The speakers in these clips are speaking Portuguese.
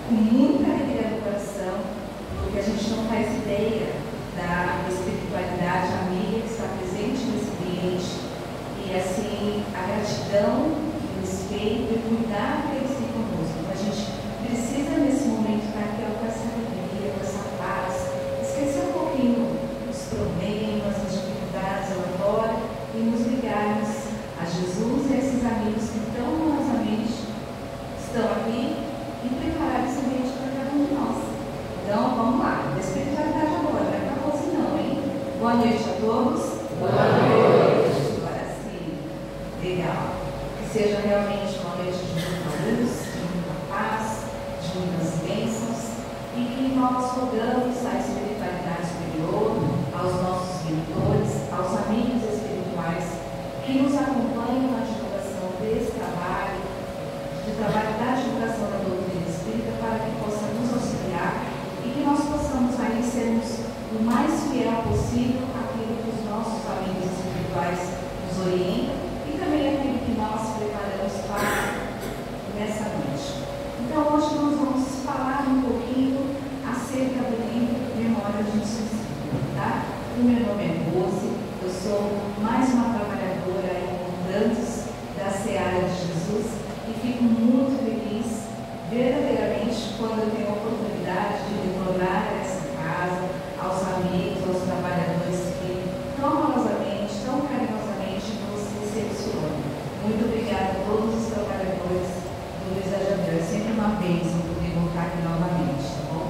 com muita alegria no coração, porque a gente não faz ideia da espiritualidade amiga que está presente nesse ambiente, e assim, a gratidão, o respeito e o cuidado que eles têm conosco. Então, a gente precisa nesse momento estar aqui com essa alegria, com essa paz, esquecer um pouquinho os problemas, as dificuldades lá fora e nos ligarmos a Jesus e a esses amigos que tão amorosamente estão aqui e preparar esse ambiente para cada um de nós. Então, vamos lá. Da espiritualidade agora, não acabou assim não, hein? Boa noite a todos. Boa noite. Agora sim. Legal. Que seja realmente uma noite de muita luz, de muita paz, de muitas bênçãos, e que nós rogamos a espiritualidade superior, aos nossos mentores, aos amigos espirituais que nos acompanham na divulgação desse trabalho, da divulgação da doutrina espírita, para que possa nos auxiliar e que nós possamos aí sermos o mais fiel possível àquilo que os nossos amigos espirituais nos orientam e também aquilo que nós preparamos para nessa noite. Então hoje nós vamos falar um pouquinho acerca do livro Memórias de um Suicídio, tá? O meu nome é Rose, eu sou mais uma trabalhadora em tantos da Seara de Jesus e fico muito feliz, verdadeiramente, quando eu tenho a oportunidade de retornar a essa casa, aos amigos, aos trabalhadores que tão amorosamente, tão carinhosamente nos recepcionam. Muito obrigada a todos os trabalhadores do Luiz Ajamel. É sempre uma bênção poder voltar aqui novamente, tá bom?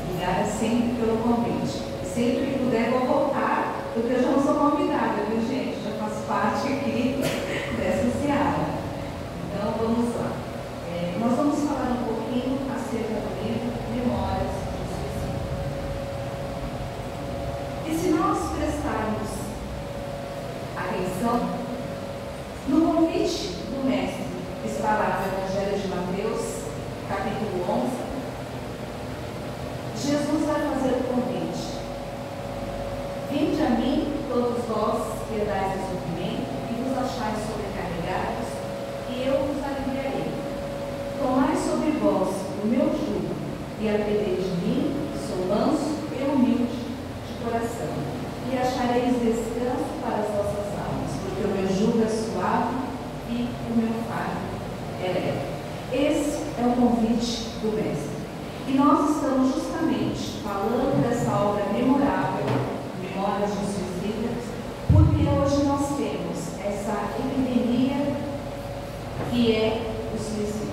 Obrigada sempre pelo convite. Sempre que puder, eu vou voltar, porque eu já não sou convidada, viu, gente? Já faço parte aqui dessa seara. Então, vamos lá. Nós vamos falar um pouquinho acerca do livro Memórias de um Suicídio. E se nós prestarmos atenção, no convite do Mestre, que está lá no Evangelho de Mateus, capítulo 11, Jesus vai fazer o convite. Vinde a mim, todos vós que andais em sofrimento e vos achais sobrecarregados, e eu vos aliviarei. Tomai sobre vós o meu jugo e aprendei de mim, que sou manso e humilde de coração, e achareis descanso para as vossas almas, porque o meu jugo é suave e o meu fardo é leve. Esse é o convite do Mestre. E nós estamos justamente falando dessa obra memorável, Memórias de um Suicídio, porque hoje nós temos essa epidemia que é o suicídio.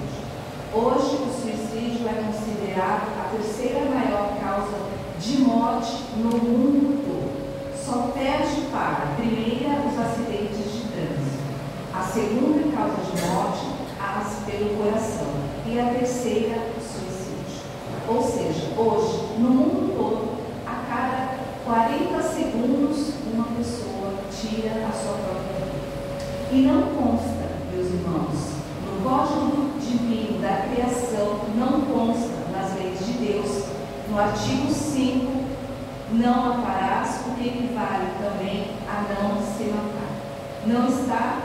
Hoje o suicídio é considerado a terceira maior causa de morte no mundo todo. Só perde para a primeira os acidentes de trânsito, a segunda causa de morte as pelo coração e a terceira o suicídio. Ou seja, hoje no mundo todo, a cada 40 segundos uma pessoa tira a sua própria vida. E não consta, meus irmãos, no Código Divino da Criação, não consta nas leis de Deus, no artigo 5, não matarás, o que equivale também a não se matar. Não está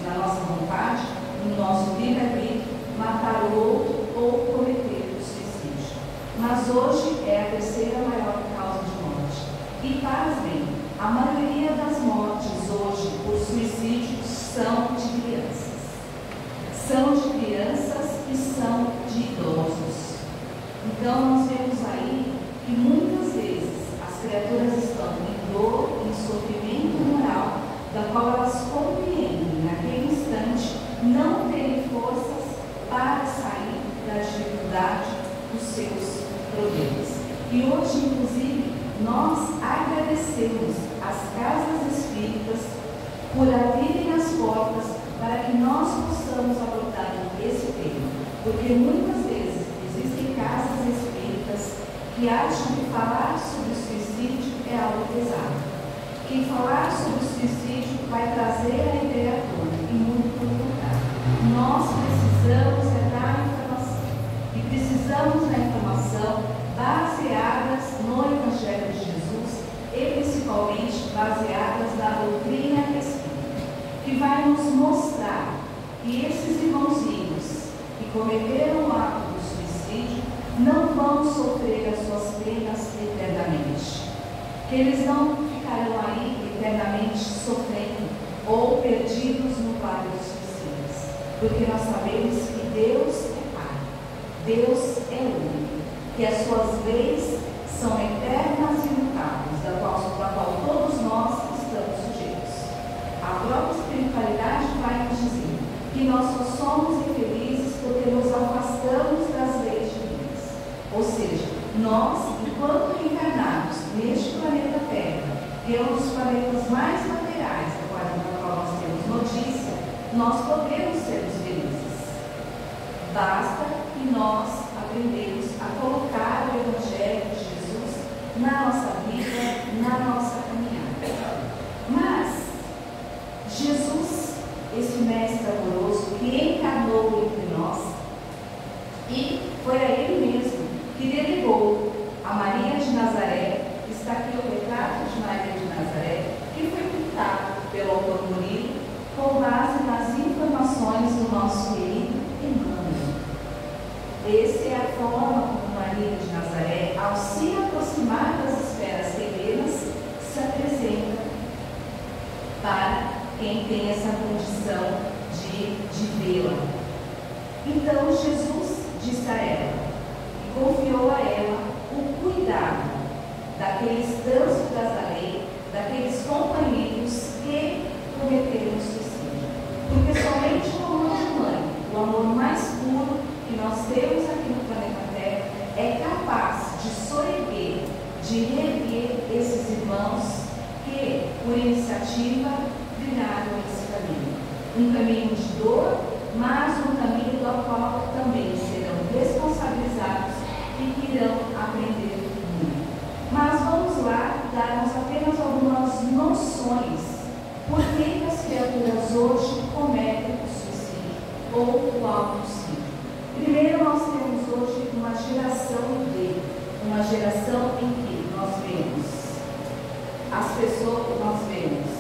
na nossa vontade, no nosso livre-arbítrio, matar o outro ou cometer o suicídio. Mas hoje é a terceira maior causa de morte. E pasmem, a maioria das mortes hoje por suicídio são de crianças. São de crianças e são de idosos. Então nós vemos aí que muitas vezes as criaturas estão em dor, em sofrimento moral, da qual elas compreendem naquele instante não terem forças para sair da dificuldade dos seus problemas. E hoje, inclusive, nós agradecemos às casas espíritas por abrirem as portas para que nós possamos abordar esse tema, porque muitas vezes existem casas espíritas que acham que falar sobre o suicídio é algo pesado, que falar sobre o suicídio vai trazer a ideia à tona, e muito pelo contrário. Nós precisamos dar informação, e precisamos da informação baseadas no Evangelho de Jesus e principalmente baseadas na doutrina espírita, que vai nos mostrar que esses irmãozinhos que cometeram o ato do não vão sofrer as suas penas eternamente, que eles não ficarão aí eternamente sofrendo ou perdidos no vale dos suicidas, porque nós sabemos que Deus é Pai, Deus é único, que as suas leis são eternas e imutáveis, da qual todos nós estamos sujeitos. A própria espiritualidade vai nos dizer que nós só somos infelizes porque nos afastamos das leis divinas. Ou seja, nós, enquanto reencarnados neste planeta Terra, que é um dos planetas mais materiais, do qual nós temos notícia, nós podemos ser felizes. Basta que nós aprendemos a colocar o Evangelho de Jesus na nossa vida, na nossa caminhada. Mas Jesus, esse mestre amoroso que encarnou entre nós, e foi a Ele mesmo que delegou a Maria de Nazaré, está aqui o retrato de Maria de Nazaré, que foi pintado pelo autor Murilo, com base nas informações do nosso querido Emmanuel. Essa é a forma como Maria de Nazaré, ao se aproximar das esferas terrenas, se apresenta para quem tem essa condição de vê-la. Então Jesus disse a ela, e confiou a ela o cuidado daqueles trânsitos da lei, daqueles companheiros que cometeram suicídio. Porque somente o amor de mãe, o amor mais puro que nós temos aqui no planeta Terra, é capaz de soerguer, de reerguer esses irmãos que, por iniciativa, trilharam esse caminho. Um caminho de dor, mas um caminho do qual também serão responsabilizados e que irão aprender muito. Mas vamos lá darmos apenas algumas noções por que as criaturas hoje cometem o suicídio ou o autossídio. Primeiro, nós temos hoje uma geração em que nós vemos as pessoas, nós vemos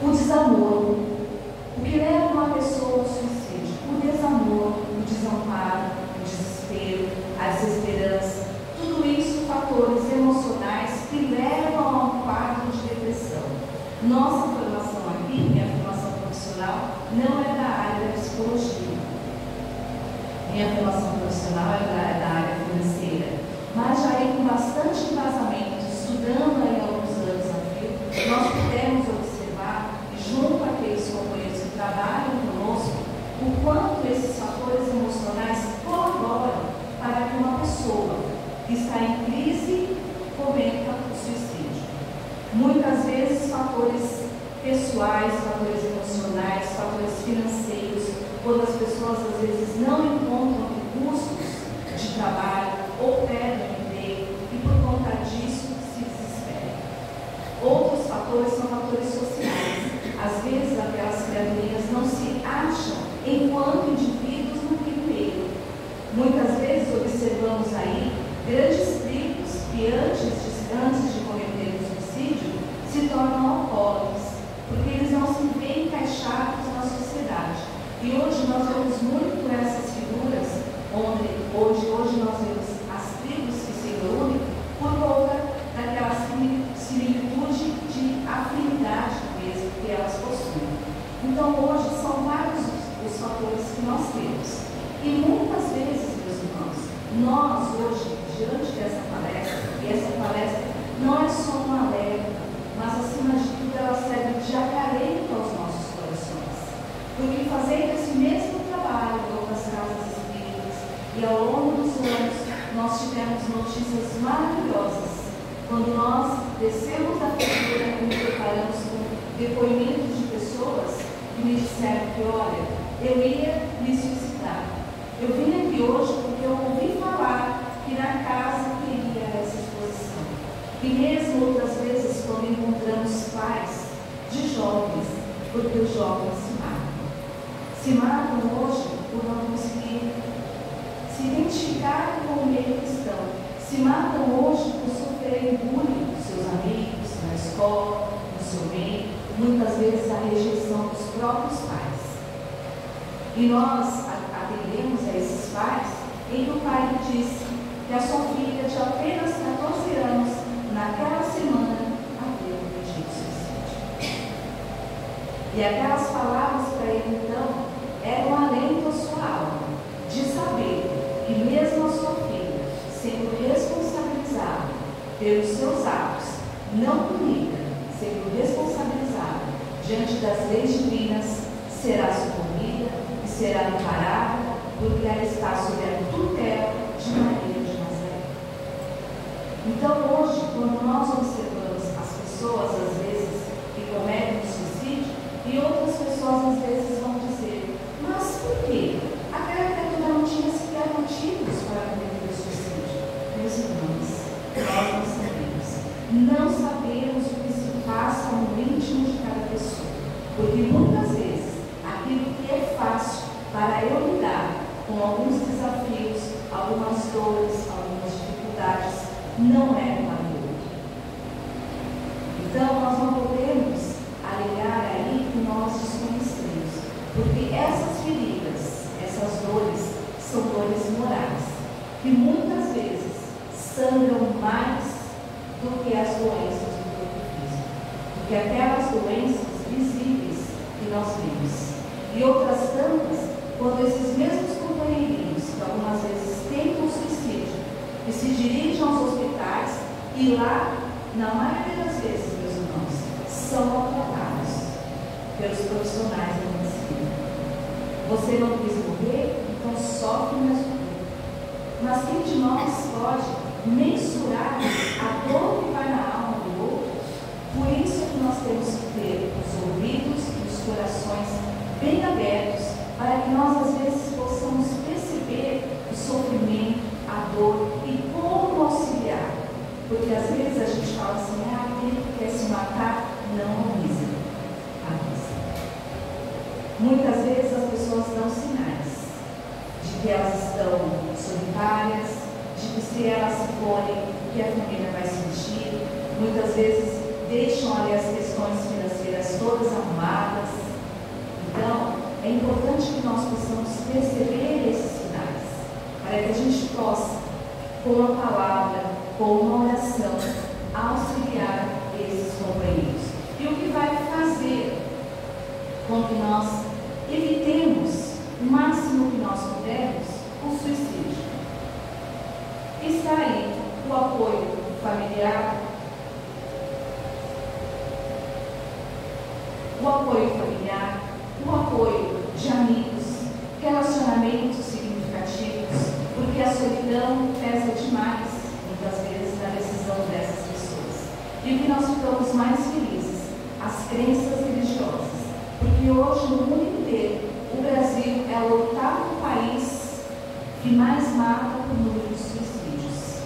o desamor, o que leva uma pessoa ao suicídio, o desamor, o desamparo, o desespero, a desesperança, tudo isso fatores emocionais que levam a um quadro de depressão. Nossa formação aqui, minha formação profissional, não é da área da psicologia. Minha formação profissional é da área financeira. Mas já aí com bastante embasamento, estudando aí alguns anos a fio, nós pudemos observar, junto àqueles companheiros que trabalham conosco, o quanto esses fatores emocionais colaboram para que uma pessoa que está em crise cometa o suicídio. Muitas vezes fatores pessoais, fatores emocionais, fatores financeiros, quando as pessoas às vezes não encontram recursos de trabalho ou perdem o emprego e por conta disso se desesperam. Outros fatores são fatores sociais. Às vezes aquelas criaturas não se acham enquanto indivíduos naquele meio. Muitas vezes observamos aí grandes tribos que antes de cometer o suicídio se tornam alcoólatras, porque eles não se veem encaixados na sociedade. E hoje nós vemos muito essas figuras, onde hoje nós vemos as tribos que se reúnem por conta daquela similitude de afinidade mesmo que elas possuem. Então hoje são vários os fatores que nós temos. E muitas vezes, meus irmãos, nós hoje, diante dessa palestra, e essa palestra não é só um alerta, mas acima de tudo ela serve de acalento aos nossos corações. Porque fazendo esse mesmo trabalho em outras casas espíritas, e ao longo dos anos, nós tivemos notícias maravilhosas. Quando nós descemos da figura e nos preparamos com depoimentos de pessoas que me disseram que, olha, eu ia me suicidar. Eu vim aqui hoje porque eu ouvi falar que na casa teria essa exposição. E mesmo outras vezes, quando encontramos pais de jovens, porque os jovens se matam. Se matam hoje por não conseguir se identificar com o meio cristão. Se matam hoje por sofrerem bullying dos seus amigos, na escola, no seu meio, muitas vezes a rejeição dos próprios pais. E nós atendemos a esses pais em que o pai lhe disse que a sua filha de apenas 14 anos, naquela semana, havia cometido suicídio. E aquelas palavras para ele, então, eram um alento à sua alma, de saber que mesmo a sua filha, sendo responsabilizada pelos seus atos, não punida, sendo responsabilizada diante das leis divinas, será socorrida e será amparada, porque ela está sob a tutela de Maria de Nazaré. Então hoje, quando nós observamos as pessoas, às vezes, que cometem suicídio, e outras pessoas, às vezes, vão dizer, mas por quê? Aquela criatura não tinha sequer motivos para cometer suicídio. Meus irmãos, nós não sabemos. Não sabemos o que se passa no íntimo de cada pessoa. Porque muitas vezes, aquilo que é fácil para eu lidar com alguns desafios, algumas dores, algumas dificuldades, não é para o outro. Então, nós não podemos alegar aí que nós desconhecemos, porque essas feridas, essas dores, são dores morais, que muitas vezes sangram mais do que as doenças do corpo físico, do que aquelas doenças visíveis que nós vemos. E outras tantas, quando esses mesmos companheirinhos, que algumas vezes tentam suicídio, e se dirigem aos hospitais, e lá, na maioria das vezes, meus irmãos, são maltratados pelos profissionais da medicina. Você não quis morrer, então sofre mesmo. Mas quem de nós pode mensurar a dor que vai na alma do outro? Por isso é que nós temos que ter os ouvidos e os corações bem abertos, para que nós às vezes possamos perceber o sofrimento, a dor e como auxiliar. Porque às vezes a gente fala assim, aquele que quer se matar não avisa. Muitas vezes as pessoas dão sinais de que elas estão solitárias, de que se elas se forem, o que a família vai sentir. Muitas vezes deixam ali as questões financeiras todas arrumadas. Então, é importante que nós possamos perceber esses sinais, para que a gente possa, com a palavra, com uma oração, auxiliar esses companheiros. E o que vai fazer com que nós evitemos o máximo que nós pudermos o suicídio? Está aí o apoio familiar, o apoio de amigos, relacionamentos significativos, porque a solidão pesa demais, muitas vezes, na decisão dessas pessoas. E o que nós ficamos mais felizes? As crenças religiosas. Porque hoje, no mundo inteiro, o Brasil é o 8º país que mais mata por número de suicídios.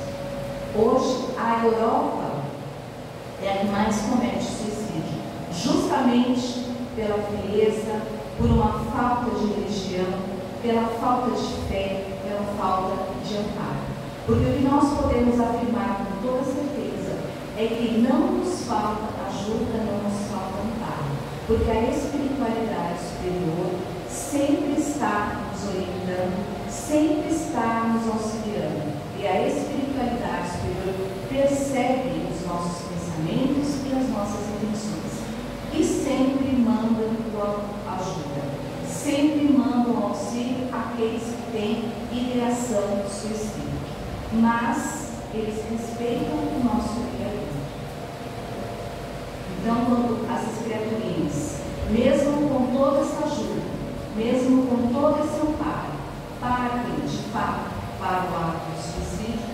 Hoje, a Europa é a que mais comete suicídio, justamente pela frieza, por uma falta de religião, pela falta de fé, pela falta de amparo. Porque o que nós podemos afirmar com toda certeza é que não nos falta ajuda, não nos falta amparo. Porque a espiritualidade superior sempre está nos orientando, sempre está nos auxiliando. E a espiritualidade superior percebe os nossos pensamentos e as nossas intenções. E sempre manda ajuda, sempre mandam auxílio àqueles que têm ideação suicida. Mas eles respeitam o nosso livre-arbítrio. Então, quando essas criaturinhas, mesmo com toda essa ajuda, mesmo com todo esse amparo, partem de fato para o ato do suicídio,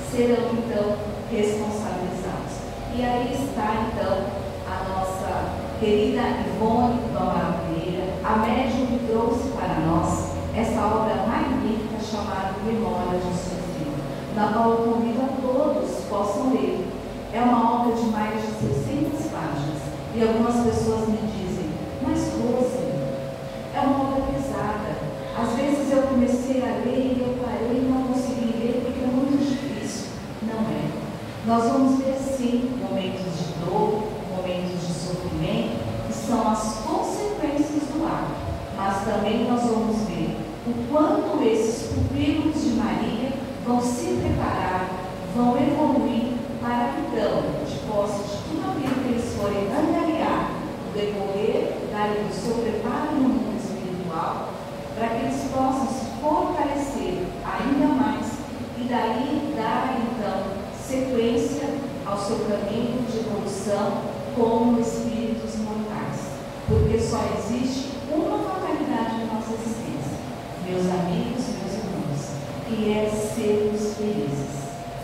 serão então responsabilizados. E aí está então a nossa querida Ivone do Amaral Pereira, a médium que trouxe para nós essa obra magnífica chamada Memória de Suicídio, na qual eu convido a todos possam ler. É uma obra de mais de 600 páginas. E algumas pessoas me dizem, mas Rose, é uma obra pesada. Às vezes eu comecei a ler e eu parei e não consegui ler porque é muito difícil. Não é. Nós vamos ver sim momentos de dor, momentos de sofrimento, que são as consequências do ato. Mas também nós vamos ver o quanto esses vão evoluir para que então, de posse de tudo aquilo que eles forem angariar no decorrer do seu preparo no mundo espiritual, para que eles possam se fortalecer ainda mais e daí dar então sequência ao seu caminho de evolução como espíritos mortais. Porque só existe uma fatalidade na nossa existência, meus amigos, meus irmãos, que é sermos felizes.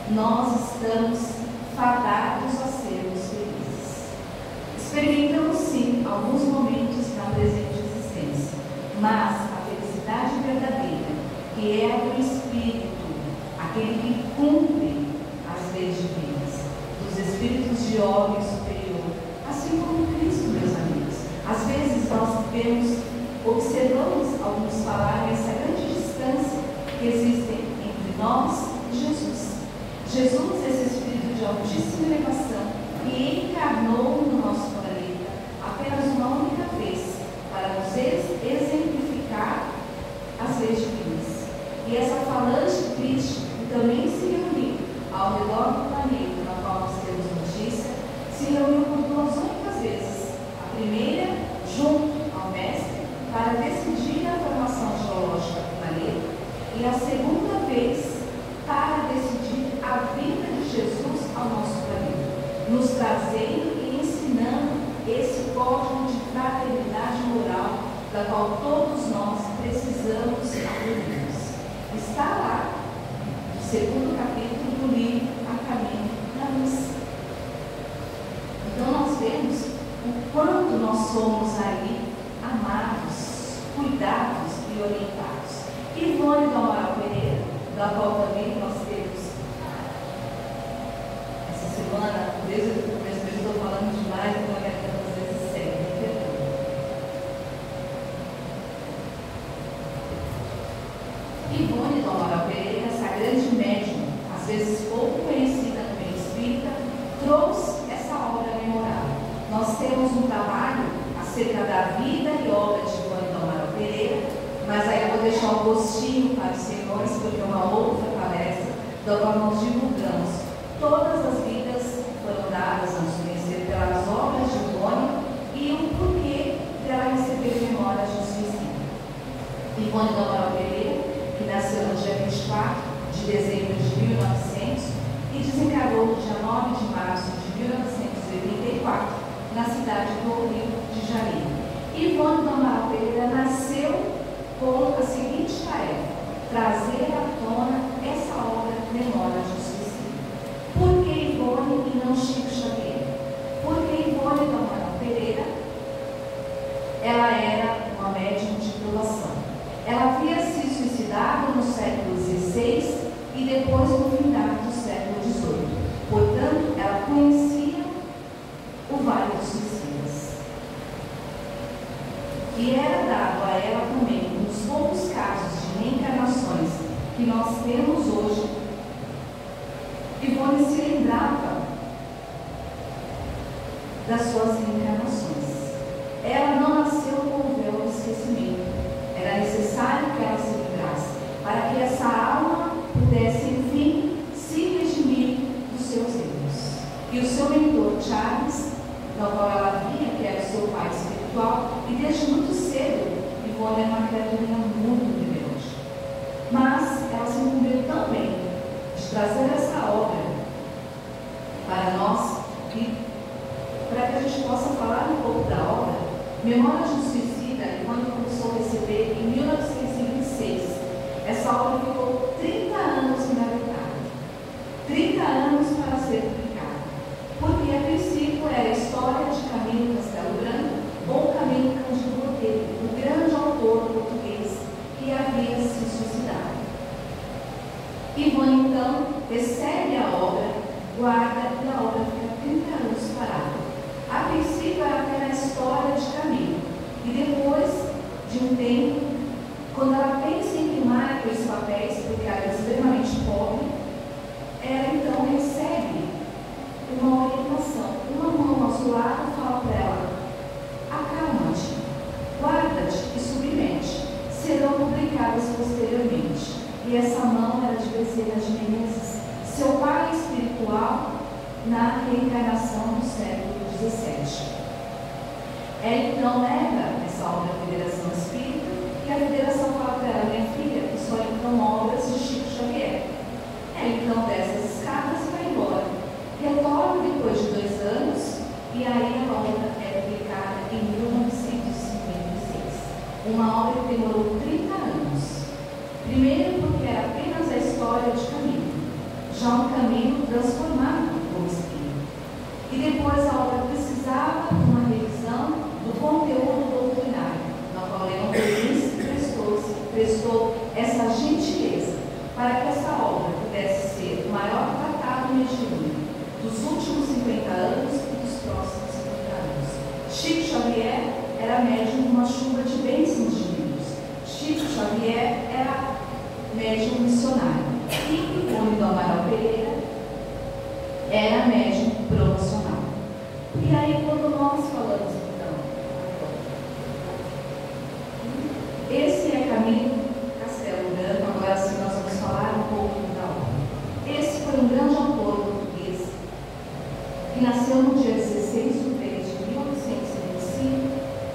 Nós estamos fadados a sermos felizes. Experimentamos sim alguns momentos na presente existência, mas a felicidade verdadeira, que é a do Espírito, aquele que cumpre as leis divinas, dos espíritos de ordem superior, assim como Cristo, meus amigos. Às vezes nós observamos alguns falarem essa grande distância que existe entre nós e Jesus. Jesus, esse espírito de altíssima elevação, que encarnou no nosso planeta apenas uma única vez para nos exemplificar as leis divinas. E essa falange crítica que também se reuniu ao redor do planeta, na qual nós temos notícia, se reuniu por 2 únicas vezes. A primeira, junto ao Mestre, para decidir a formação geológica do planeta, e a segunda vez, para decidir a vinda de Jesus ao nosso planeta, nos trazendo e ensinando esse código de fraternidade moral, da qual todos nós precisamos aprendermos. Está lá, no 2º capítulo do livro A Caminho da Luz. Então nós vemos o quanto nós somos aí amados, cuidados e orientados. Ivone do Amaral Pereira, da qual também nós temos essa semana, desde o começo eu estou falando demais, então a garganta às vezes segue. Ivone do Amaral Pereira, essa grande médium, às vezes pouco conhecida no meio espírita, trouxe essa obra memorável. Nós temos um trabalho acerca da vida e obra de Ivone do Amaral Pereira, mas aí eu vou deixar um gostinho para os senhores, porque é uma outra palestra, da qual nós divulgamos todas as vidas que foram dadas a nos conhecer pelas obras de Ivone e o porquê dela receber memórias de suicídio. Ivone do Amaral Pereira, que nasceu no dia 24 de dezembro de 1900 e desencarnou no dia 9 de março de 1984, na cidade do Rio de Janeiro. Ivone do Amaral Pereira nasceu com a seguinte tarefa: trazer à tona essa obra Memórias de Suicídio. Por que Ivone e não Chico Xavier? Porque Ivone do Amaral Pereira, ela era uma médium de provação. Ela havia se suicidado no século XVI e depois no final do século XVIII. Portanto, ela conhecia o Vale dos Suicidas. E era dado a ela também, nos poucos casos de reencarnações que nós temos hoje, Ivone se lembrava das suas reencarnações. Ela não nasceu com o véu do esquecimento. Era necessário que ela se lembrasse, para que essa alma pudesse, enfim, se redimir dos seus erros. E o seu mentor, Charles, no qual ela via que era o seu pai espiritual, e desde muito cedo, Ivone era uma criatura muito rebelde. Mas ela se incumbiu também de trazer essa obra para nós, e para que a gente possa falar um pouco da obra. Memórias de Suicida, Ivone começou a receber em 1926. Essa obra ficou 30 anos inabitável. 30 anos para ser publicada. Porque a princípio era a história de Camilo Castelo Branco ou Camilo Cândido Botelho, o grande autor português que havia se suicidado. Ivone então recebe a obra, guarda e a obra fica 30 anos parada. A princípio era apenas a história de Camilo. E depois de um tempo, quando ela pensa em queimar aqueles papéis, porque ela era extremamente pobre, ela então recebe uma orientação. Uma mão ao seu lado fala para ela: acalma-te, guarda-te e submete. Serão publicadas posteriormente. E essa mão era de Bezerra de Menezes, seu pai espiritual na reencarnação do século XVII. Ela então nega essa obra da Federação Espírita e a Federação fala para ela: minha filha, isso aí são obras de Chico Xavier. Ela então desce as escadas e vai embora. Retorna depois de 2 anos e aí a obra é publicada em 1956. Uma obra que demorou 30 anos. Primeiro porque era apenas a história de Camilo, já um Camilo transformado como espírito. E depois a obra precisava de uma revisão do conteúdo doutrinário, na qual Leon Denis prestou essa gentileza para que essa obra pudesse ser o maior tratado mediúnico dos últimos 50 anos e dos próximos 50 anos. Chico Xavier era médium de uma chuva de bênçãos divinos. Chico Xavier era médium missionário. E o homem do Amaral Pereira era médium promocional. E aí, quando nós falamos, então, esse é Camilo Castelo Branco. Agora sim, nós vamos falar um pouco da obra. Esse foi um grande autor português que nasceu no dia 16 de 3 de 1825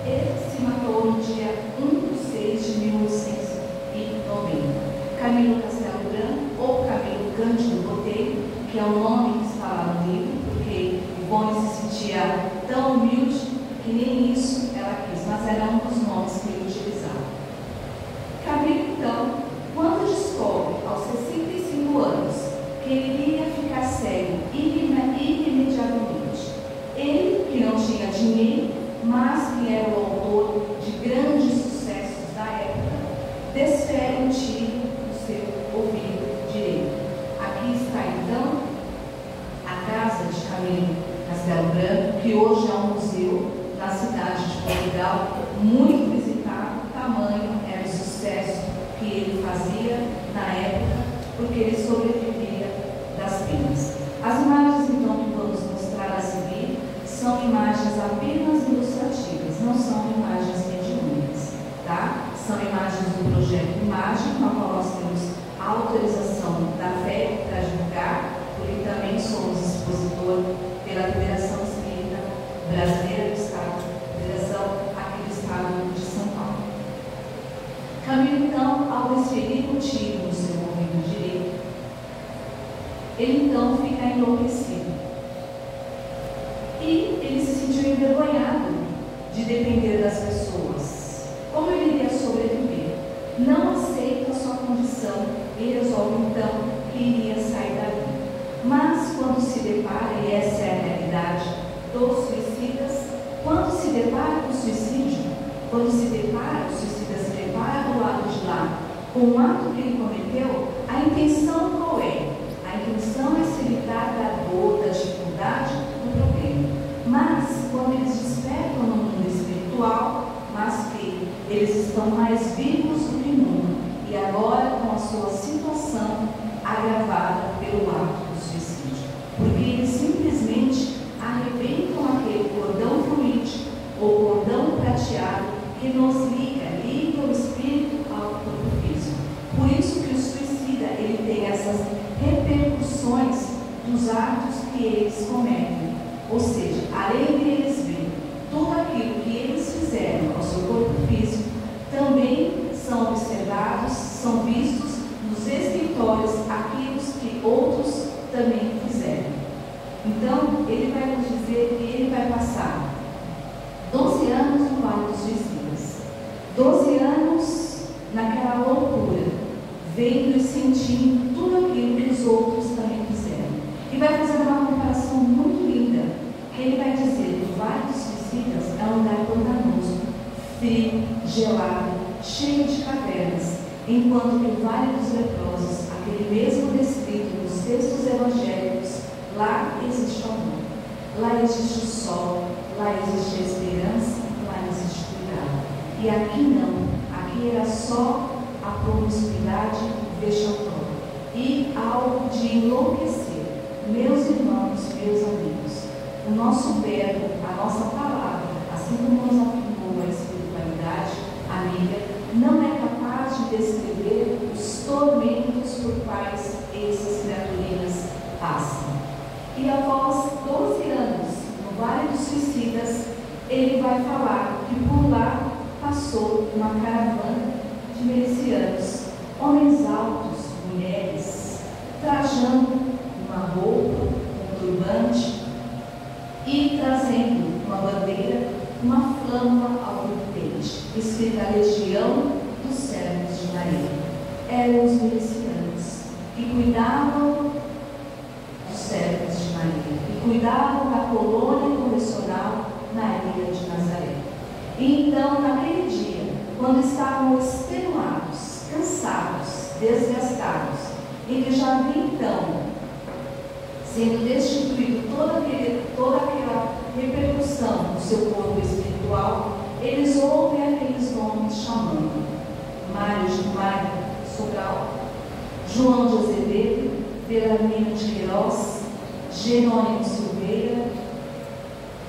e se matou no dia 1 de 6 de 1890. Camilo Castelo Branco, ou Camilo Cândido Botelho, que é o nome que está lá no livro, porque Ivone se sentia tão humilde que nem isso ela quis, mas era um dos nomes que ele utilizava. Camilo, então, quando descobre aos 65 anos que ele iria ficar cego irremediavelmente, ele que não tinha dinheiro, mas que era o autor de grandes sucessos da época, desfere um tiro no seu ouvido direito. Aqui está então a casa de Camilo Castelo Branco, que hoje é um museu na cidade de Portugal, muito visitado. Tamanho era o sucesso que ele fazia na época, porque ele sobrevivia das penas. As imagens então que vamos mostrar a seguir são imagens apenas ilustrativas, não são imagens mediúnicas, tá? São imagens do projeto Imagem, na qual nós temos a autorização da FEB para divulgar, porque também somos expositor pela Federação Espírita Brasileira do Estado, Federação aqui do Estado de São Paulo. Camilo, então, ao desferir um tiro no seu ouvido direito, ele então fica enlouquecido. E ele se sentiu envergonhado de depender das pessoas. Como ele iria sobreviver? Não aceita a sua condição e resolve então que iria sair dali. Mas quando se depara, e essa é a realidade dos suicidas, quando se depara com o suicídio, quando se depara, o suicida se depara do lado de lá com o ato que ele cometeu, a intenção qual é? A intenção é se livrar da dor, da dificuldade, do problema. Mas quando eles despertam no mundo espiritual, mas que eles estão mais vivos do que nunca, e agora com a sua situação agravada pelo ato do suicídio, porque eles simplesmente arrebentam aquele cordão fluídico ou cordão prateado que nos liga o espírito ao corpo físico. Por isso que o suicida ele tem essas repercussões dos atos que eles cometem, ou seja, além de eles verem tudo aquilo que eles fizeram ao seu corpo físico, também são observados, são vistos nos escritórios aquilo que outros também fizeram. Então, ele vai nos dizer que ele vai passar 12 anos no Vale dos Suicidas, 12 anos naquela loucura, vendo e sentindo tudo aquilo que os outros também fizeram. E vai fazer uma comparação muito linda, que ele vai dizer que o Vale dos Suicidas é um lugar pantanoso, frio, gelado, cheio de cavernas, enquanto que o Vale dos Leprosos, aquele mesmo descrito nos textos evangélicos, lá existe o amor, lá existe o sol, lá existe a esperança, lá existe o cuidado. E aqui não, aqui era só a promiscuidade vexatória e algo de enlouquecer. Meus irmãos, meus amigos, o nosso verbo, a nossa palavra, assim como nos afirmou a espiritualidade amiga, não é capaz de descrever os tormentos por quais essas criaturas passa. E após 12 anos no Vale dos Suicidas, ele vai falar que por lá passou uma caravana de milicianos, homens altos, mulheres, trajando uma roupa, um turbante e trazendo uma bandeira, uma flama ao vertente, escrita Legião dos Servos de Maria. Eram os milicianos que cuidavam dos servos de Maria, que cuidavam da colônia correcional na ilha de Nazaré. E então, naquele dia, quando estavam extenuados, cansados, desgastados, ele já havia então sendo destituído toda aquela repercussão do seu corpo espiritual, eles ouvem aqueles nomes chamando Mário Sobral, João de Azevedo, Belarmino de Queiroz, Jerônimo Silveira,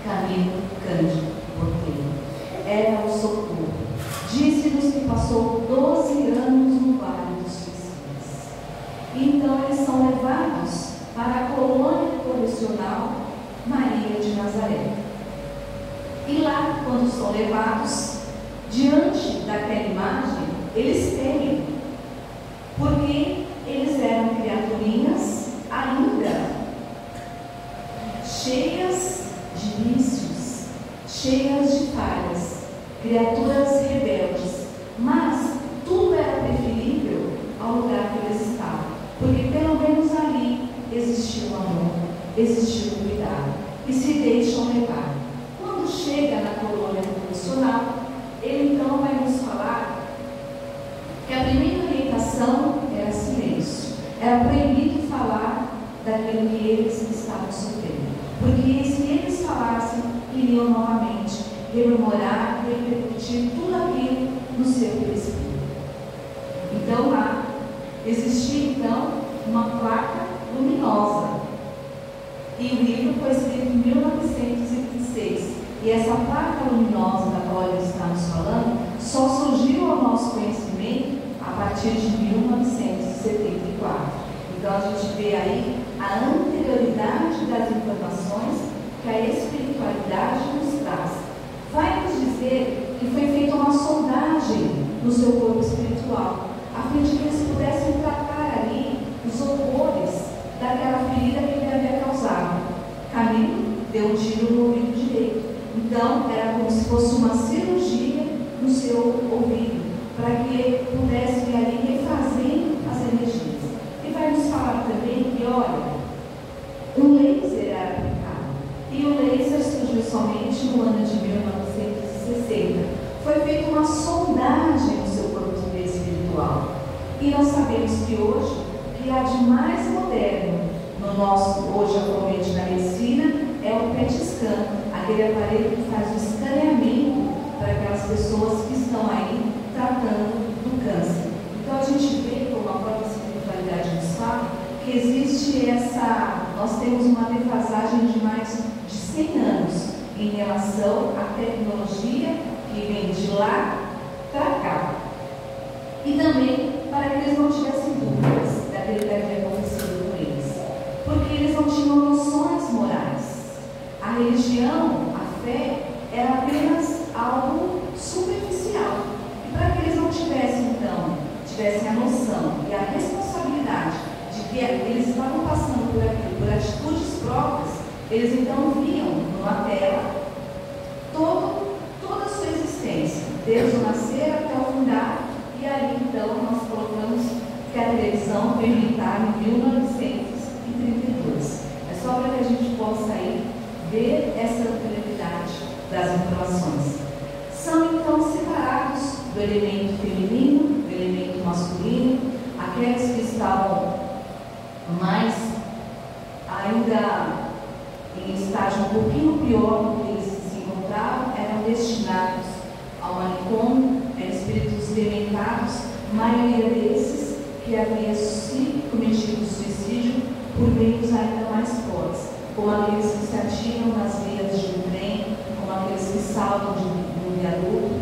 Camilo Cândido Botelho. Era o socorro. Disse-nos que passou 12 anos no Vale dos Suicidas. Então eles são levados para a colônia correcional Maria de Nazaré. E lá, quando são levados, diante daquela imagem, eles temem, porque eles eram criaturinhas ainda cheias de vícios, cheias de falhas, criaturas rebeldes, mas tudo era preferível ao lugar que eles estavam, porque pelo menos ali existia o amor, existia o cuidado, e se deixam levar. Quando chega na colônia correcional, ele então vai nos falar que a primeira orientação era silêncio, era proibido falar daquilo que eles estavam sofrendo, porque se eles falassem, iriam novamente rememorar e repercutir tudo aquilo no seu espírito. Então lá existia então uma placa luminosa, e o livro foi escrito em 1926, e essa placa luminosa da qual ele está nos falando só surgiu ao nosso conhecimento a partir de 1974. Então a gente vê aí a anterioridade das informações que a espiritualidade nos traz. Vai nos dizer que foi feita uma sondagem no seu corpo espiritual, a fim de que eles pudessem tratar ali os horrores daquela ferida que ele havia causado. Camilo deu um tiro no ouvido direito. Então, era como se fosse uma cirurgia no seu ouvido, para que ele pudesse ir ali refazendo as energias. E vai nos falar também que, olha, um laser era aplicado. E o laser surgiu somente no ano de 1960. Foi feita uma sondagem no seu corpo espiritual. E nós sabemos que hoje, que há de mais moderno no nosso, hoje atualmente na medicina, é o PET scan, aquele aparelho que faz o escaneamento para aquelas pessoas que estão aí tratando do câncer. Então a gente vê, como a própria espiritualidade nos fala, que existe nós temos uma defasagem de mais de 100 anos em relação à tecnologia que vem de lá para cá. E também para que eles não tivessem dúvidas daquilo que havia acontecido com eles, porque eles não tinham noções morais. A religião, a fé, era apenas algo superficial. E para que eles não tivessem a noção e a responsabilidade de que eles estavam passando por aquilo, por atitudes próprias, eles então viam numa tela toda a sua existência, desde o nascer até o fundar. E aí então nós colocamos que a televisão foi inventada em 1932. É só para que a gente possa aí ver essa anterioridade das informações. São então separados do elemento feminino, do elemento masculino. Aqueles que estavam mais ainda em estágio um pouquinho pior do que eles se encontravam, eram destinados ao manicômio, eram espíritos dementados, a maioria desses que havia se cometido suicídio por meios ainda mais fortes, como aqueles que se atiram nas vias de um trem, como aqueles que saltam de um viaduto.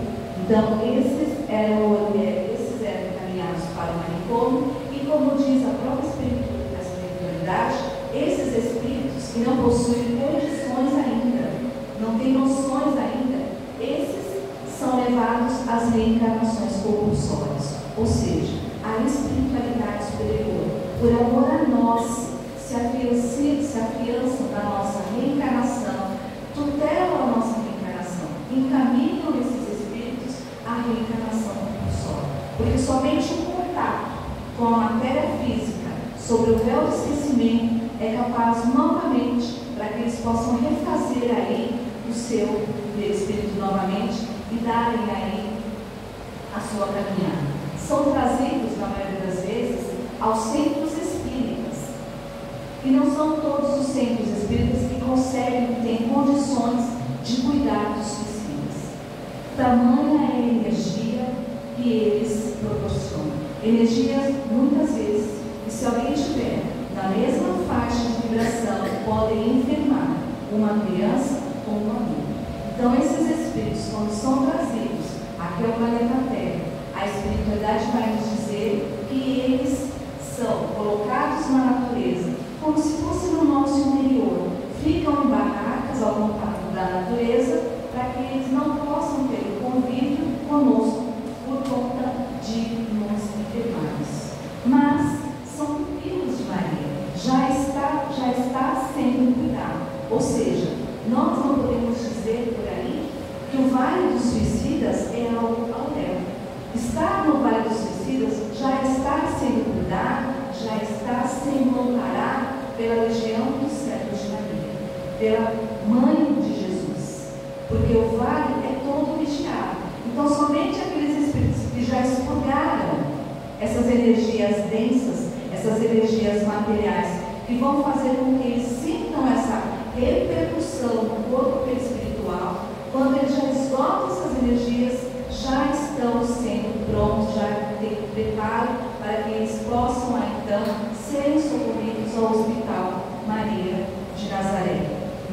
Então, esses eram encaminhados para o manicômio, e como diz a própria espiritualidade, esses espíritos que não possuem condições ainda, não têm noções ainda, esses são levados às reencarnações compulsórias, ou seja, à espiritualidade superior. Por amor a nós, se afiançam da nossa reencarnação, tutelam a nossa reencarnação, encaminham esses espíritos à reencarnação compulsória. Porque somente o contato com a matéria física, sobre o véu do esquecimento, é capaz novamente para que eles possam refazer aí o seu espírito novamente e darem aí a sua caminhada. São trazidos, na maioria das vezes, aos centros espíritas. E não são todos os centros espíritas que conseguem, têm condições de cuidar dos suicidas. Tamanha é a energia que eles proporcionam. Energias, muitas vezes, e se alguém tiver na mesma faixa de vibração, podem enfermar uma criança ou um adulto. Então, esses espíritos, quando são trazidos aqui ao planeta Terra, a espiritualidade vai nos dizer que eles são colocados na natureza, como se fosse no nosso interior, ficam em barracas ao contato da natureza, para que eles não possam ter o convívio conosco por conta de nos enfermarmos. Mas são pupilos de Maria, já está sendo cuidado. Ou seja, nós não podemos dizer por aí que o Vale dos Suicidas é algo aurel. Estar no Vale dos Suicidas já está sendo cuidado, já está sendo amparado pela legião dos servos de Maria, pela Mãe de Jesus, porque o vale é todo vigiado. Então, somente aqueles espíritos que já expurgaram essas energias densas, essas energias materiais, que vão fazer com que eles sintam essa repercussão no corpo espiritual, quando eles já esgotam essas energias, já estão sendo prontos, já têm preparo para que eles possam, então, serem socorridos ao Hospital Maria de Nazaré.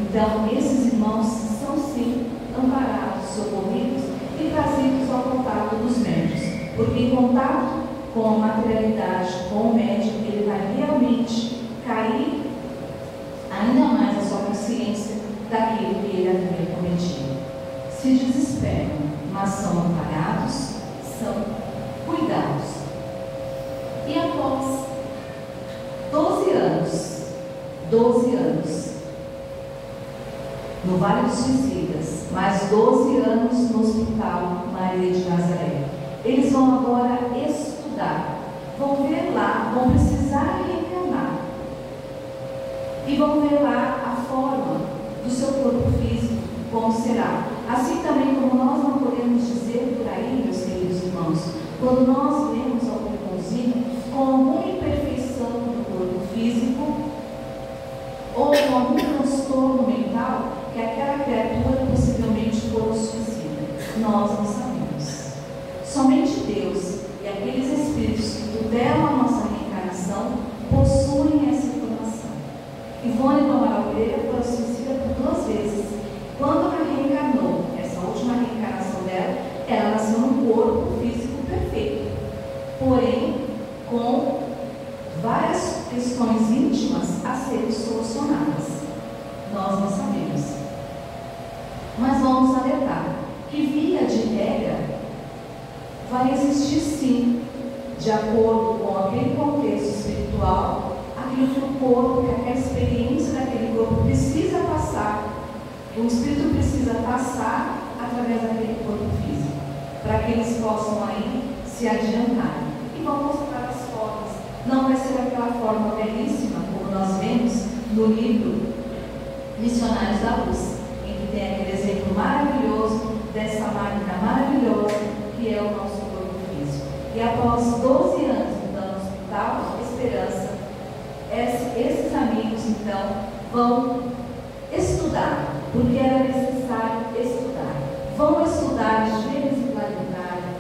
Então, esses irmãos são, sim, amparados, socorridos e trazidos ao contato dos médios, porque em contato com a materialidade, com o médium, ele vai realmente cair ainda mais a sua consciência daquilo que ele havia cometido. Se desesperam, mas são amparados, são cuidados. E após 12 anos no Vale dos Suicidas, mais 12 anos no Hospital Maria de Nazaré, eles vão agora estudar, vão ver lá, vão precisar reencarnar e vão ver lá a forma do seu corpo físico, como será. Assim também como nós não podemos dizer por aí, meus queridos irmãos, quando nós vemos algum irmãozinho com alguma imperfeição no corpo físico ou com algum transtorno mental, que aquela criatura possivelmente for um suicida, nós não sabemos. Somente Deus e aqueles espíritos que tutelam a nossa reencarnação possuem essa informação. Ivone do Amaral Pereira foi suicida por 2 vezes. Quando ela reencarnou, essa última reencarnação dela, ela nasceu num corpo físico perfeito, porém com várias questões íntimas a serem solucionadas. Nós não sabemos. Mas vamos alertar que, via de regra, vai existir sim, de acordo com aquele contexto espiritual, aquilo que o corpo, que aquela experiência daquele corpo precisa passar, o espírito precisa passar através daquele corpo físico, para que eles possam aí se adiantar. E vão mostrar as formas. Não vai ser aquela forma belíssima, como nós vemos no livro Missionários da Luz, em que tem aquele exemplo maravilhoso dessa máquina maravilhosa que é o nosso corpo físico. E após 12 anos, então, no Hospital Esperança, esses amigos, então, vão estudar, porque era necessário estudar. Vão estudar Gênesis planetária,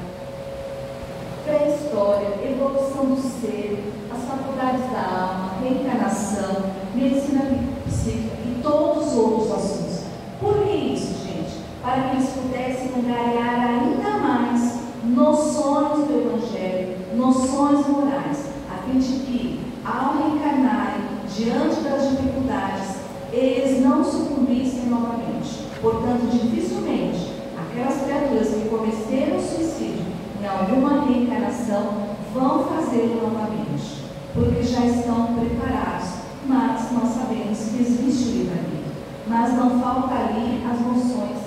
pré-história, evolução do ser, as faculdades da alma, reencarnação, medicina psíquica e todos os outros assuntos. Por que isso, gente? Para que eles pudessem angariar ainda mais noções do Evangelho, noções morais, a fim de que, ao reencarnarem, diante das dificuldades, eles não sucumbissem novamente. Portanto, dificilmente aquelas criaturas que cometeram suicídio em alguma reencarnação vão fazê-lo novamente, porque já estão preparados. Mas nós sabemos que existe o livre-arbítrio, mas não falta ali as noções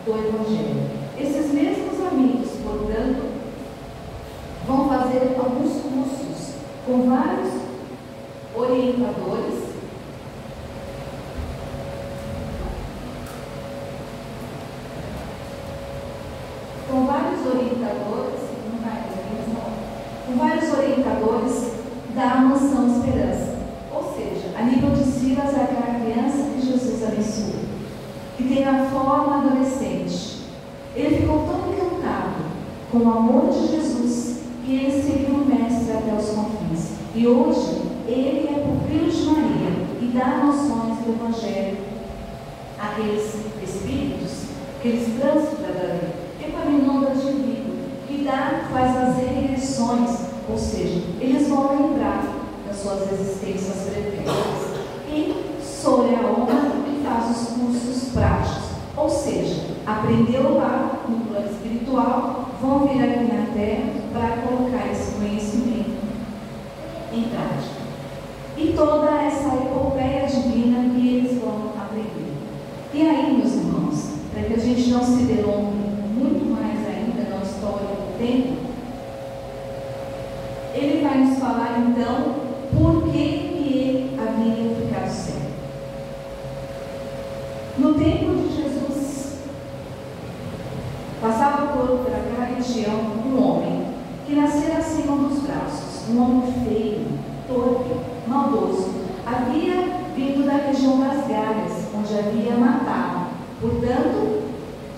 do Evangelho. Esses mesmos amigos, portanto, vão fazer alguns cursos com vários orientadores, da mansão Esperança. Ou seja, a nível de Silas é aquela criança que Jesus abençoou, que tem a forma adolescente. Ele ficou tão encantado com o amor de Jesus que ele seguiu o Mestre até os confins. E hoje, ele é pupilo de Maria e dá noções do Evangelho àqueles espíritos, aqueles trânsitos da lei, epaminondas de vida, que faz as regressões, ou seja, eles vão lembrar das suas existências pretéritas e sobre a onda que faz os cursos práticos, ou seja, aprendeu lá no plano espiritual, vão vir aqui na Terra para colocar esse conhecimento em prática. E toda essa epopeia divina que eles vão aprender. E aí, meus irmãos, para que a gente não se delongue muito mais ainda na história do tempo, ele vai nos falar então por que ele havia ficado cego. No tempo de Jesus, passava por aquela região um homem que nascera acima dos braços, um homem feio, torpe, maldoso. Havia vindo da região das Galhas, onde havia matado, portanto,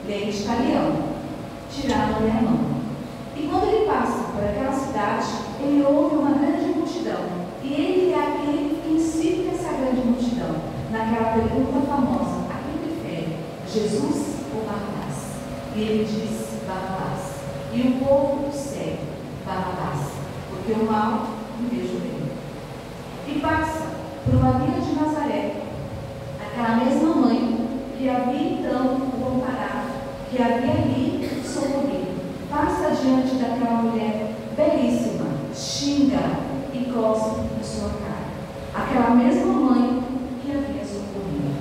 lei de Talião, tiraram-lhe a mão. E quando ele passa por aquela cidade, ele ouve uma grande multidão. E ele é aquele que incita essa grande multidão naquela pergunta famosa: a quem prefere, Jesus ou Barrabás? E ele diz Barrabás. E o povo segue Barrabás, porque o mal inveja o bem. E passa por uma vila de Nazaré, aquela mesma mãe que havia então comparado, que havia ali socorrido. Passa diante daquela mulher belíssima, xinga e cospe na sua cara. Aquela mesma mãe que havia socorrido.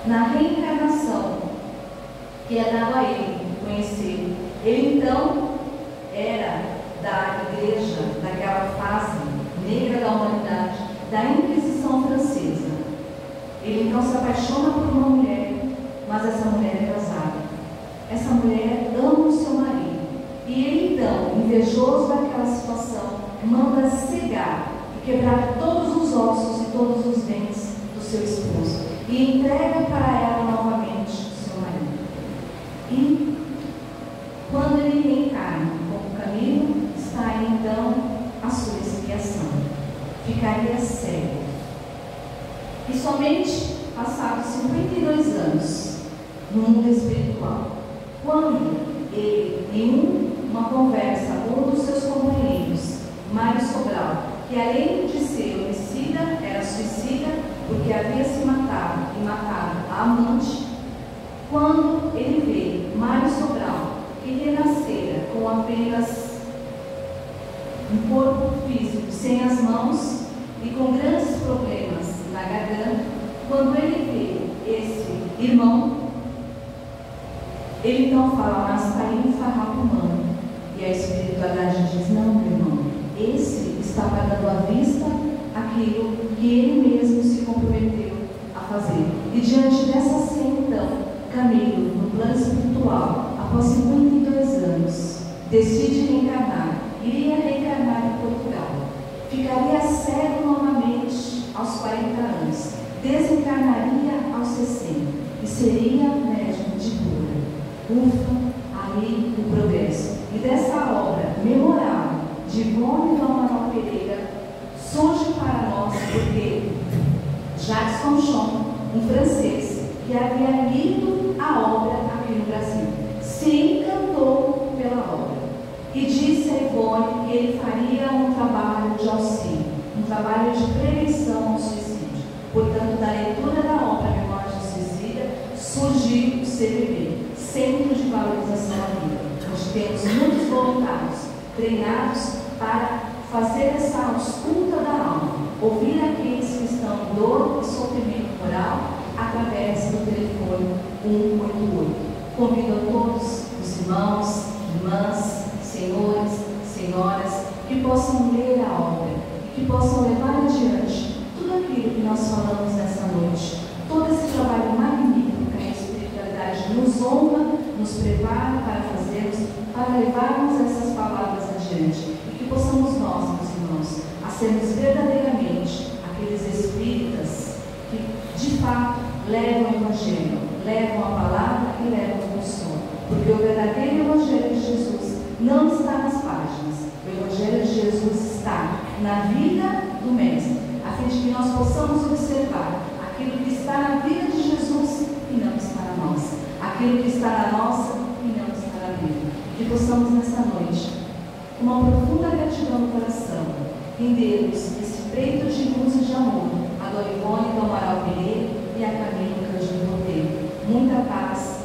Na reencarnação que é dado a ele conhecer, ele então era da igreja, daquela fase negra da humanidade, da Inquisição Francesa. Ele então se apaixona por uma mulher, mas essa mulher é casada. Essa mulher ama o seu marido. E ele então, invejoso daquela situação, manda cegar e quebrar todos os ossos e todos os dentes do seu esposo e entrega para ela novamente o seu marido. E quando ele reencarna como Camilo, está aí então a sua expiação. Ficaria cego. E somente passados 52 anos no mundo espiritual, quando ele, em uma conversa com um dos seus companheiros, Mário Sobral, que além de ser homicida, era suicida, porque havia se matado e matado a amante, quando ele vê Mário Sobral, que renascera com apenas um corpo físico, sem as mãos e com grandes problemas na garganta, quando ele vê esse irmão, ele então fala: mas está aí um farrapo humano. E a espiritualidade diz: não, meu irmão, esse está pagando à vista aquilo que ele mesmo se comprometeu a fazer. E diante dessa cena, então, Camilo, no plano espiritual, após 52 anos, decide reencarnar. Iria reencarnar em Portugal. Ficaria cego novamente aos 40 anos. Desencarnaria aos 60 e seria médium de cura. Ufa, aí o progresso. E dessa obra memorável de Ivone do Amaral Pereira surge para nós porque Jacques Fanchon, um francês que havia lido a obra aqui no Brasil, se encantou pela obra e disse a Ivone que ele faria um trabalho de auxílio, um trabalho de prevenção ao suicídio. CVB, Centro de Valorização da Vida, onde temos muitos voluntários treinados para fazer essa ausculta da alma, ouvir aqueles que estão em dor e sofrimento moral através do telefone 188. Convido a todos os irmãos, irmãs, senhores, senhoras, que possam ler a obra e que possam levar adiante tudo aquilo que nós falamos nessa noite. Todo esse trabalho magnífico que a espiritualidade nos honra, nos prepara para fazermos, para levarmos essas palavras adiante. E que possamos nós, meus irmãos, a sermos verdadeiramente aqueles espíritas que, de fato, levam o Evangelho, levam a palavra e levam o consolo. Porque o verdadeiro Evangelho de Jesus não está nas páginas. O Evangelho de Jesus está na vida do Mestre, a fim de que nós possamos observar aquilo que está na vida de Jesus e não está na nossa, aquilo que está na nossa e não está na dele. Que possamos nessa noite, com uma profunda gratidão no coração, rendermos esse preito de luz e de amor a Dona Ivone do Amaral Pereira e a Camila Cândido Monteiro. Muita paz